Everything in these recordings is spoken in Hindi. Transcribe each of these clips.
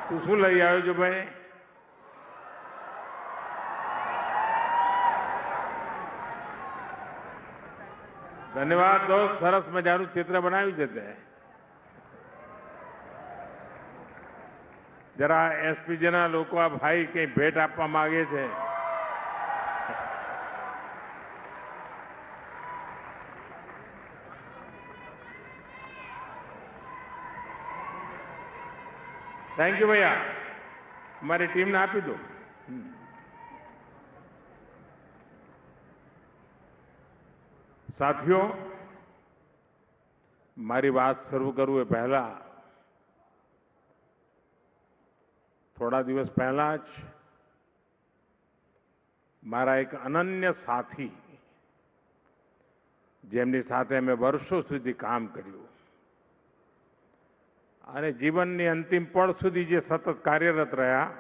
તું શું લઈ આવ્યો છો ભાઈ? ધન્યવાદ દોસ્ત, સરસ મજાનું ચિત્ર બનાવ્યું છે તે. જરા એસપીજીના લોકો આ ભાઈ કઈ ભેટ આપવા માંગે છે. થેન્ક યુ ભૈયા, અમારી ટીમને આપી દો. સાથીઓ, મારી વાત શરૂ કરું એ પહેલા થોડા દિવસ પહેલા જ મારા એક અનન્ય સાથી, જેમની સાથે મેં વર્ષો સુધી કામ કર્યું અને જીવનની અંતિમ પળ સુધી જે સતત કાર્યરત રહ્યા,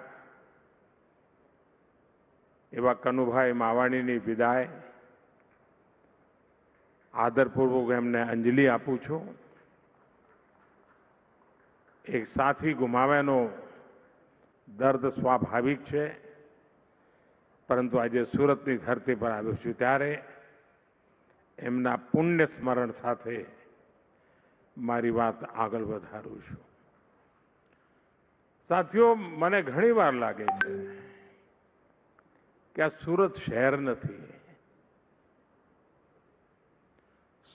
એવા કનુભાઈ માવાણીની વિદાય આદરપૂર્વક એમને અંજલિ આપું છું. એક સાથી ગુમાવ્યાનો દર્દ સ્વાભાવિક છે, પરંતુ આજે સુરતની ધરતી પર આવ્યો છું ત્યારે એમના પુણ્ય સ્મરણ સાથે મારી વાત આગળ વધારું છું. સાથીઓ, મને ઘણી વાર લાગે છે કે આ સુરત શહેર નથી,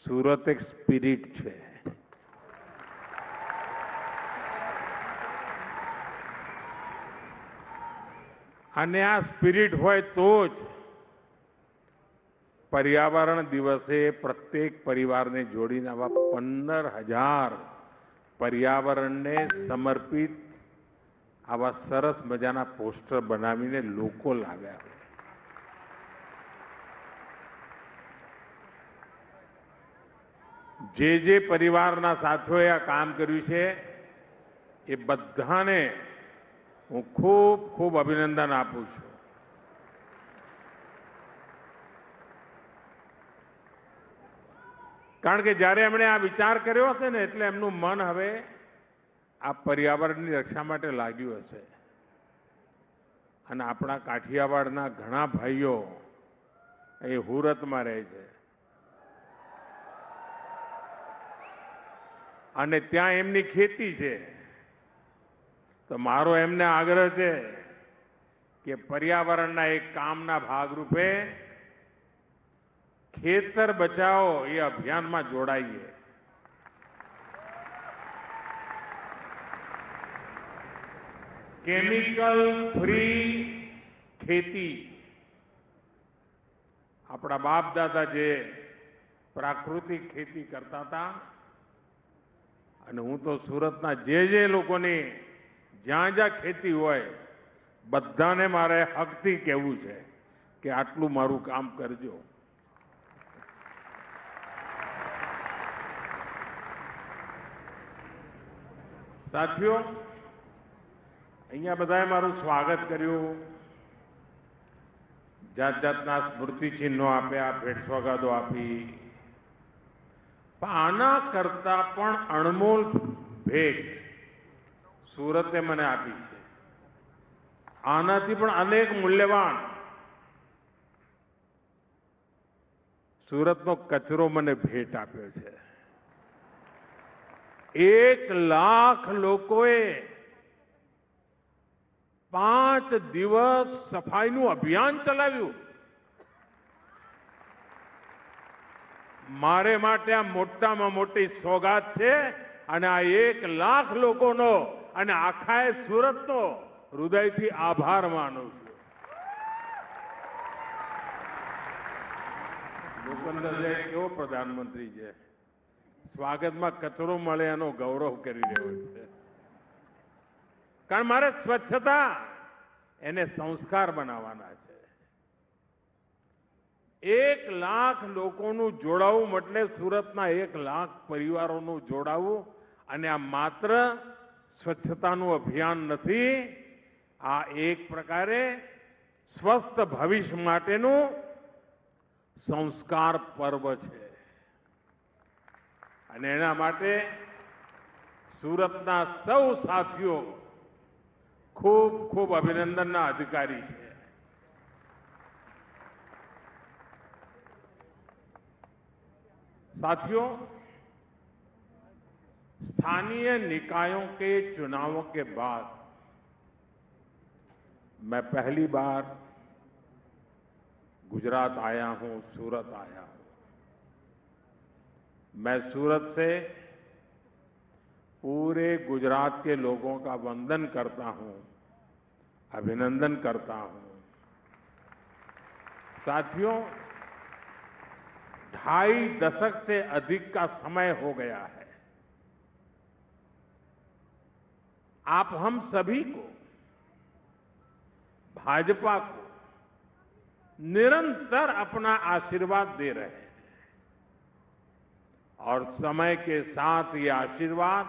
સુરત એક સ્પિરિટ છે. અને આ સ્પિરિટ હોય તો જ પર્યાવરણ દિવસે પ્રત્યેક પરિવારને જોડીને આવા 15,000 પર્યાવરણને સમર્પિત આવા સરસ મજાના પોસ્ટર બનાવીને લોકો લાવ્યા. જે પરિવારના સાથીઓએ આ કામ કર્યું છે એ બધાને હું ખૂબ ખૂબ અભિનંદન આપું છું. કારણ કે જ્યારે એમણે આ વિચાર કર્યો હશે ને એટલે એમનું મન હવે આ પર્યાવરણની રક્ષા માટે લાગ્યું હશે. અને આપણા કાઠિયાવાડના ઘણા ભાઈઓ એ હુરતમાં રહે છે અને ત્યાં એમની ખેતી છે. તો મારો એમને આગ્રહ છે કે પર્યાવરણના એક કામના ભાગરૂપે ખેતર બચાવો એ અભિયાનમાં જોડાઈએ. કેમિકલ ફ્રી ખેતી, આપણા બાપ દાદા જે પ્રાકૃતિક ખેતી કરતા હતા, અને હું તો સુરતના જે લોકોની જ્યાં જ્યાં ખેતી હોય બધાને મારે હકથી કહેવું છે કે આટલું મારું કામ કરજો. સાથીઓ, અહીંયા બધાએ મારું સ્વાગત કર્યું, જાત જાતના સ્મૃતિ ચિહ્નો આપ્યા, ભેટ સોગાદો આપી. આના કરતા પણ અણમોલ ભેટ સુરતે મને આપી છે. આનાથી પણ અનેક મૂલ્યવાન સુરતનો કચરો મને ભેટ આપ્યો છે. 1 લાખ લોકોએ 5 દિવસ સફાઈનું અભિયાન ચલાવ્યું. મારે માટે આ મોટામાં મોટી સોગાત છે અને આ 1 લાખ લોકોનો અને આખા સુરતનો હૃદયથી આભાર માનું છું. લોકંદર કેવો પ્રધાનમંત્રી છે, સ્વાગતમાં કચરો મળે એનો ગૌરવ કરી રહ્યો છે. કારણ મારે સ્વચ્છતા એને સંસ્કાર બનાવવાના છે. 1 લાખ લોકોનું જોડાવું એટલે સુરતના 1 લાખ પરિવારોનું જોડાવું. અને આ માત્ર સ્વચ્છતાનું અભિયાન નથી, આ એક પ્રકારે સ્વસ્થ ભવિષ્ય માટેનું સંસ્કાર પર્વ છે. અને એના માટે સુરતના સૌ સાથીઓ ખૂબ ખૂબ અભિનંદનના અધિકારી છે. साथियों, स्थानीय निकायों के चुनावों के बाद मैं पहली बार गुजरात आया हूं, सूरत आया हूं. मैं सूरत से पूरे गुजरात के लोगों का वंदन करता हूं, अभिनंदन करता हूं. साथियों, 2.5 दशक से अधिक का समय हो गया है. आप हम सभी को, भाजपा को निरंतर अपना आशीर्वाद दे रहे हैं और समय के साथ ये आशीर्वाद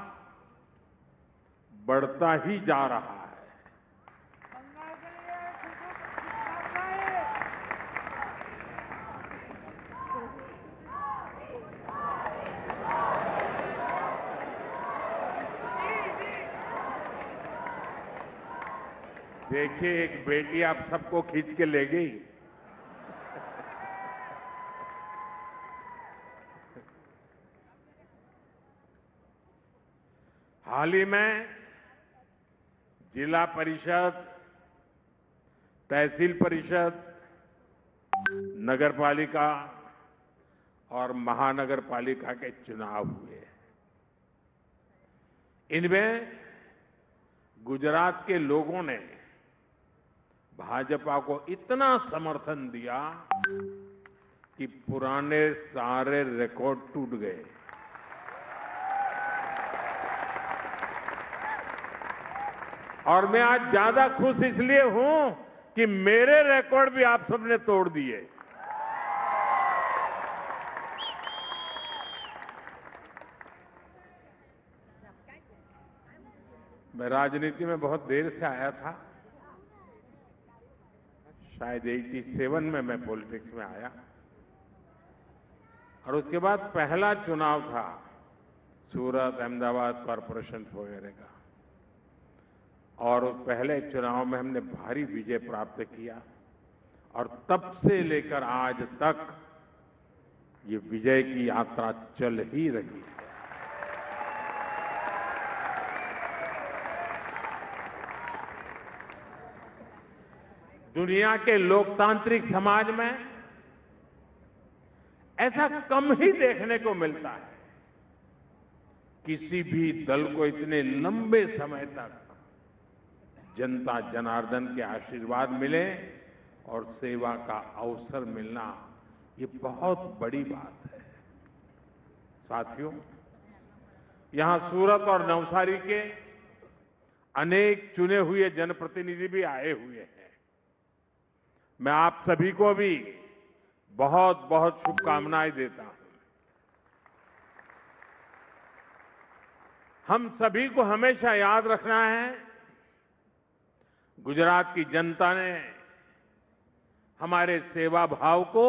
बढ़ता ही जा रहा है. देखिए, एक बेटी आप सबको खींच के ले गई. हाल ही में जिला परिषद, तहसील परिषद, नगरपालिका और महानगरपालिका के चुनाव हुए. इनमें गुजरात के लोगों ने भाजपा को इतना समर्थन दिया कि पुराने सारे रिकॉर्ड टूट गए. और मैं आज ज्यादा खुश इसलिए हूं कि मेरे रिकॉर्ड भी आप सबने तोड़ दिए. मैं राजनीति में बहुत देर से आया था. शायद 87 में मैं पॉलिटिक्स में आया और उसके बाद पहला चुनाव था सूरत, अहमदाबाद कॉरपोरेशन वगैरह का. और पहले चुनाव में हमने भारी विजय प्राप्त किया और तब से लेकर आज तक ये विजय की यात्रा चल ही रही है. दुनिया के लोकतांत्रिक समाज में ऐसा कम ही देखने को मिलता है. किसी भी दल को इतने लंबे समय तक जनता जनार्दन के आशीर्वाद मिले और सेवा का अवसर मिलना, ये बहुत बड़ी बात है. साथियों, यहां सूरत और नवसारी के अनेक चुने हुए जनप्रतिनिधि भी आए हुए हैं. मैं आप सभी को भी बहुत बहुत शुभकामनाएं देता हूं. हम सभी को हमेशा याद रखना है, गुजरात की जनता ने हमारे सेवा भाव को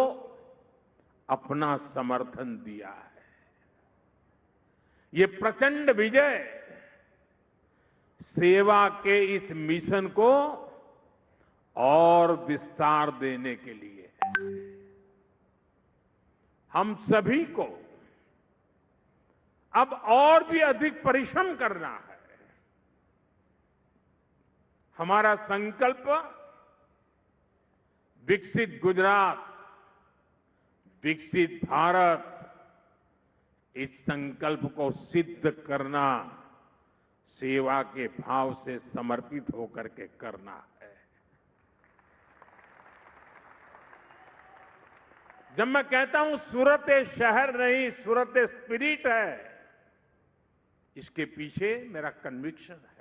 अपना समर्थन दिया है. ये प्रचंड विजय सेवा के इस मिशन को और विस्तार देने के लिए है. हम सभी को अब और भी अधिक परिश्रम करना है. हमारा संकल्प विकसित गुजरात, विकसित भारत, इस संकल्प को सिद्ध करना सेवा के भाव से समर्पित होकर के करना है. जब मैं कहता हूं सूरत एक शहर नहीं, सूरत एक स्पिरिट है, इसके पीछे मेरा कन्विक्शन है.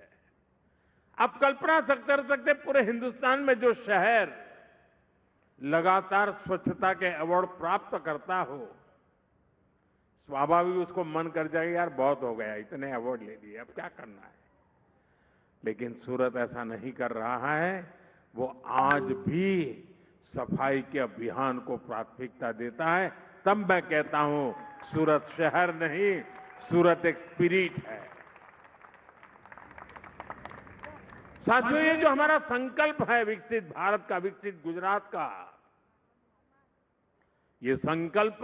आप कल्पना कर सकते पूरे हिंदुस्तान में जो शहर लगातार स्वच्छता के अवार्ड प्राप्त करता हो, स्वाभाविक उसको मन कर जाएगा, यार बहुत हो गया, इतने अवार्ड ले लिए, अब क्या करना है. लेकिन सूरत ऐसा नहीं कर रहा है. वो आज भी सफाई के अभियान को प्राथमिकता देता है. तब मैं कहता हूं सूरत शहर नहीं, सूरत एक स्पिरिट है. साथियों, ये जो हमारा संकल्प है विकसित भारत का, विकसित गुजरात का, ये संकल्प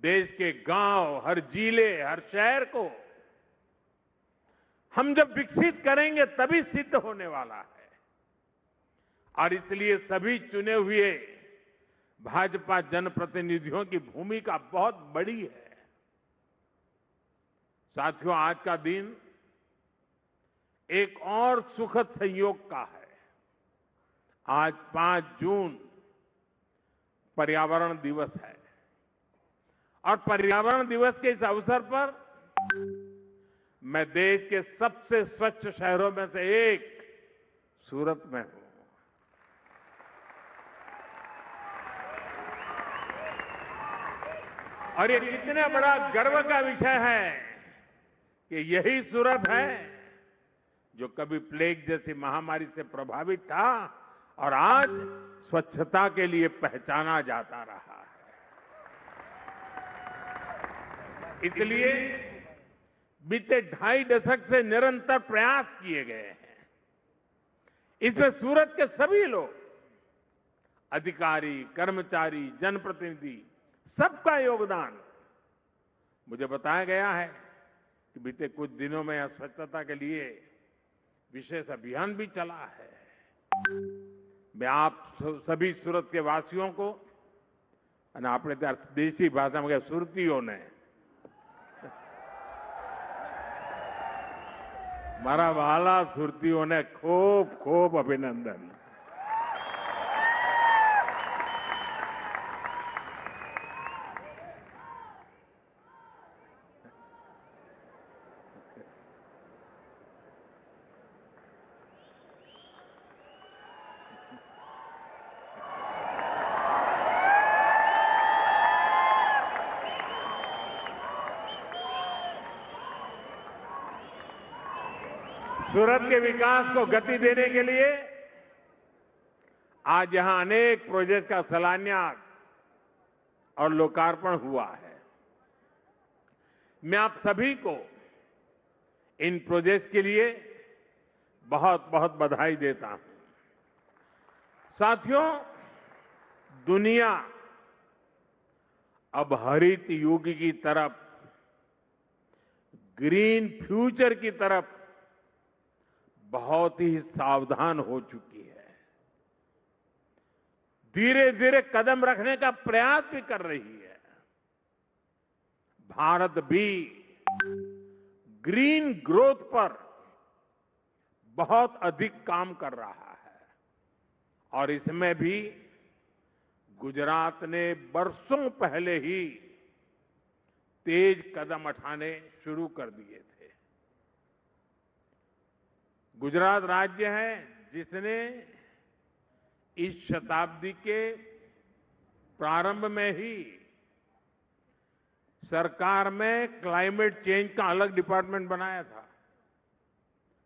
देश के गांव, हर जिले, हर शहर को हम जब विकसित करेंगे तभी सिद्ध होने वाला है। और इसलिए सभी चुने हुए भाजपा जनप्रतिनिधियों की भूमिका बहुत बड़ी है। साथियों, आज का दिन एक और सुखद संयोग का है। आज 5 जून पर्यावरण दिवस है और पर्यावरण दिवस के इस अवसर पर मैं देश के सबसे स्वच्छ शहरों में से एक सूरत में हूं। और ये कितने बड़ा गर्व का विषय है कि यही सूरत है जो कभी प्लेग जैसी महामारी से प्रभावित था और आज स्वच्छता के लिए पहचाना जाता रहा है। इसलिए बीते 2.5 दशक से निरंतर प्रयास किए गए हैं। इसमें सूरत के सभी लोग, अधिकारी, कर्मचारी, जनप्रतिनिधि, सबका योगदान। मुझे बताया गया है कि बीते कुछ दिनों में यहां स्वच्छता के लिए विशेष अभियान भी चला है। मैं आप सभी सूरत के वासियों को, આપણે ત્યાં દેશી ભાષામાં કહે સુરતીઓને, મારા વહાલા સુરતીઓને ખૂબ ખૂબ અભિનંદન। सूरत के विकास को गति देने के लिए आज यहां अनेक प्रोजेक्ट का शिलान्यास और लोकार्पण हुआ है। मैं आप सभी को इन प्रोजेक्ट के लिए बहुत बहुत बधाई देता हूं। साथियों, दुनिया अब हरित युग की तरफ, ग्रीन फ्यूचर की तरफ बहुत ही सावधान हो चुकी है। धीरे धीरे कदम रखने का प्रयास भी कर रही है। भारत भी ग्रीन ग्रोथ पर बहुत अधिक काम कर रहा है और इसमें भी गुजरात ने बरसों पहले ही तेज कदम उठाने शुरू कर दिए थे। गुजरात राज्य है जिसने इस शताब्दी के प्रारंभ में ही सरकार में क्लाइमेट चेंज का अलग डिपार्टमेंट बनाया था।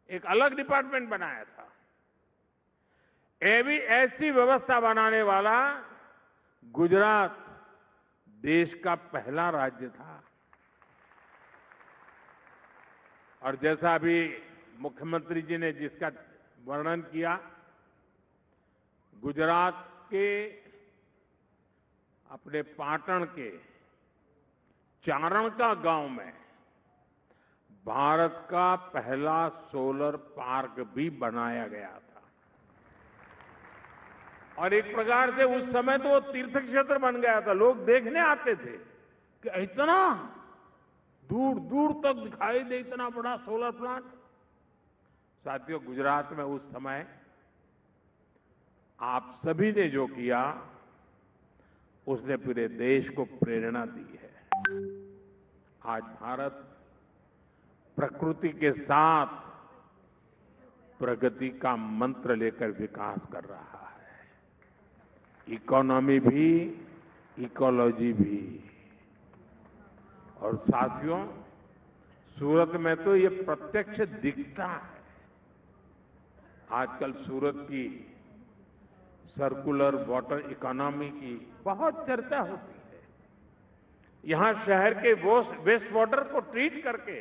एक अलग डिपार्टमेंट बनाया था। ऐसी व्यवस्था बनाने वाला गुजरात देश का पहला राज्य था। और जैसा अभी मुख्यमंत्री जी ने जिसका वर्णन किया, गुजरात के अपने पाटण के चारणका गांव में भारत का पहला सोलर पार्क भी बनाया गया था। और एक प्रकार से उस समय तो वो तीर्थ क्षेत्र बन गया था। लोग देखने आते थे कि इतना दूर दूर तक दिखाई दे इतना बड़ा सोलर प्लांट। साथियों, गुजरात में उस समय आप सभी ने जो किया उसने पूरे देश को प्रेरणा दी है। आज भारत प्रकृति के साथ प्रगति का मंत्र लेकर विकास कर रहा है। इकोनॉमी भी, इकोलॉजी भी। और साथियों, सूरत में तो ये प्रत्यक्ष दिखता है। आजकल सूरत की सर्कुलर वाटर इकोनॉमी की बहुत चर्चा होती है। यहां शहर के वेस्ट वाटर को ट्रीट करके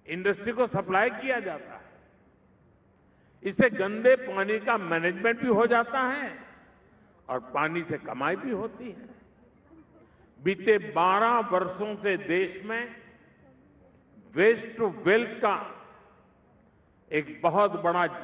इंडस्ट्री को सप्लाई किया जाता है। इससे गंदे पानी का मैनेजमेंट भी हो जाता है और पानी से कमाई भी होती है। बीते 12 वर्षों से देश में वेस्ट टू वेल्थ का एक बहुत बड़ा